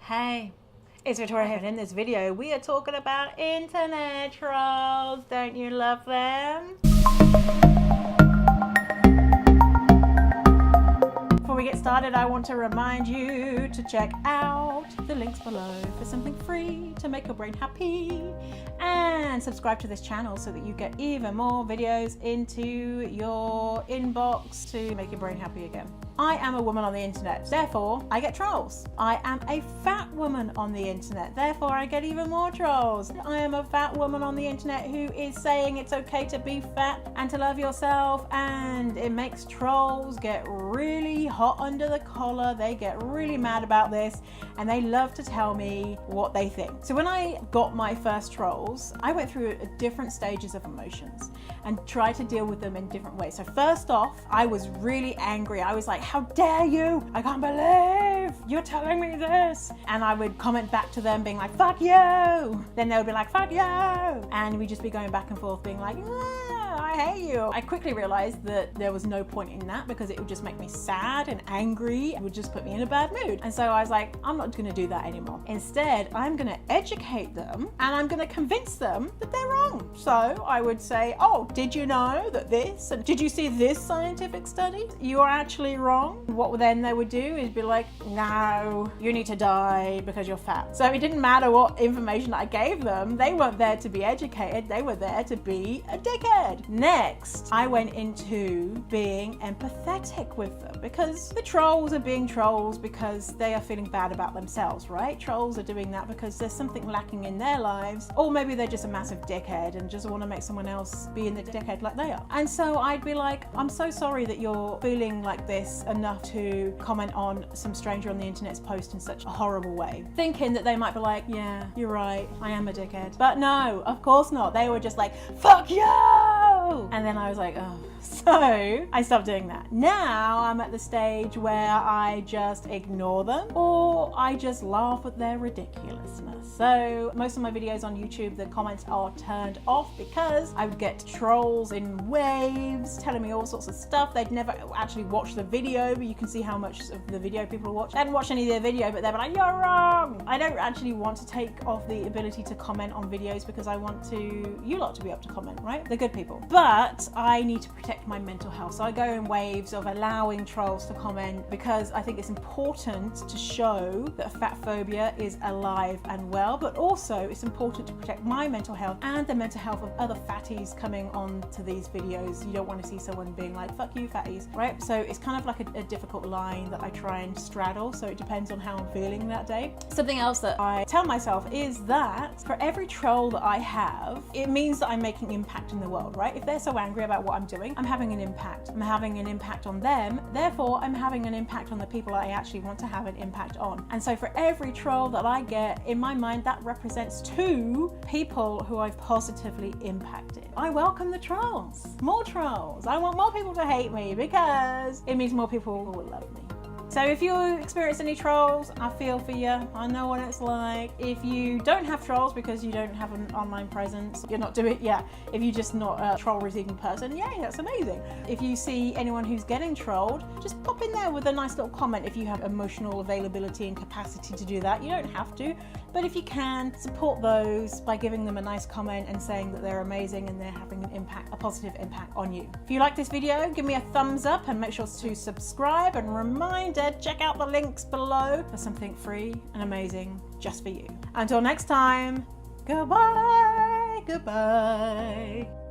Hey, it's Victoria here, and in this video we are talking about internet trolls. Don't you love them? Before we get started, I want to remind you to check out the links below for something free to make your brain happy, and subscribe to this channel so that you get even more videos into your inbox to make your brain happy again. I am a woman on the internet, therefore I get trolls. I am a fat woman on the internet, therefore I get even more trolls. I am a fat woman on the internet who is saying it's okay to be fat and to love yourself, and it makes trolls get really hot under the collar. They get really mad about this and they love to tell me what they think. So when I got my first trolls, I went through different stages of emotions and tried to deal with them in different ways. So first off, I was really angry. I was like, how dare you? I can't believe you're telling me this. And I would comment back to them being like, fuck you. Then they would be like, fuck you. And we'd just be going back and forth being like, I hate you. I quickly realized that there was no point in that because it would just make me sad and angry. It would just put me in a bad mood. And so I was like, I'm not gonna do that anymore. Instead, I'm gonna educate them and I'm gonna convince them that they're wrong. So I would say, oh, did you know that this, and did you see this scientific study? You are actually wrong. What then they would do is be like, no, you need to die because you're fat. So it didn't matter what information I gave them. They weren't there to be educated. They were there to be a dickhead. Next, I went into being empathetic with them because the trolls are being trolls because they are feeling bad about themselves, right? Trolls are doing that because there's something lacking in their lives, or maybe they're just a massive dickhead and just want to make someone else be in the dickhead like they are. And so I'd be like, I'm so sorry that you're feeling like this enough to comment on some stranger on the internet's post in such a horrible way, thinking that they might be like, yeah, you're right, I am a dickhead. But no, of course not. They were just like, fuck you! And then I was like, oh. So I stopped doing that. Now I'm at the stage where I just ignore them or I just laugh at their ridiculousness. So most of my videos on YouTube, the comments are turned off because I would get trolls in waves telling me all sorts of stuff. They'd never actually watched the video, but you can see how much of the video people watch. They hadn't watched any of their video, but they're like, you're wrong. I don't actually want to take off the ability to comment on videos because I want you lot to be able to comment, right? The good people. But I need to protect my mental health. So I go in waves of allowing trolls to comment because I think it's important to show that fat phobia is alive and well, but also it's important to protect my mental health and the mental health of other fatties coming on to these videos. You don't want to see someone being like, fuck you fatties, right? So it's kind of like a difficult line that I try and straddle. So it depends on how I'm feeling that day. Something else that I tell myself is that for every troll that I have, it means that I'm making impact in the world, right? If they're so angry about what I'm doing, I'm having an impact. I'm having an impact on them. Therefore, I'm having an impact on the people I actually want to have an impact on. And so for every troll that I get, in my mind, that represents 2 people who I've positively impacted. I welcome the trolls. More trolls. I want more people to hate me because it means more people will love me. So if you experience any trolls, I feel for you. I know what it's like. If you don't have trolls because you don't have an online presence, you're not doing it, yeah. If you're just not a troll receiving person, yay, that's amazing. If you see anyone who's getting trolled, just pop in there with a nice little comment if you have emotional availability and capacity to do that. You don't have to, but if you can, support those by giving them a nice comment and saying that they're amazing and they're having an impact, a positive impact on you. If you like this video, give me a thumbs up and make sure to subscribe, and reminder, check out the links below for something free and amazing just for you. Until next time, goodbye, goodbye.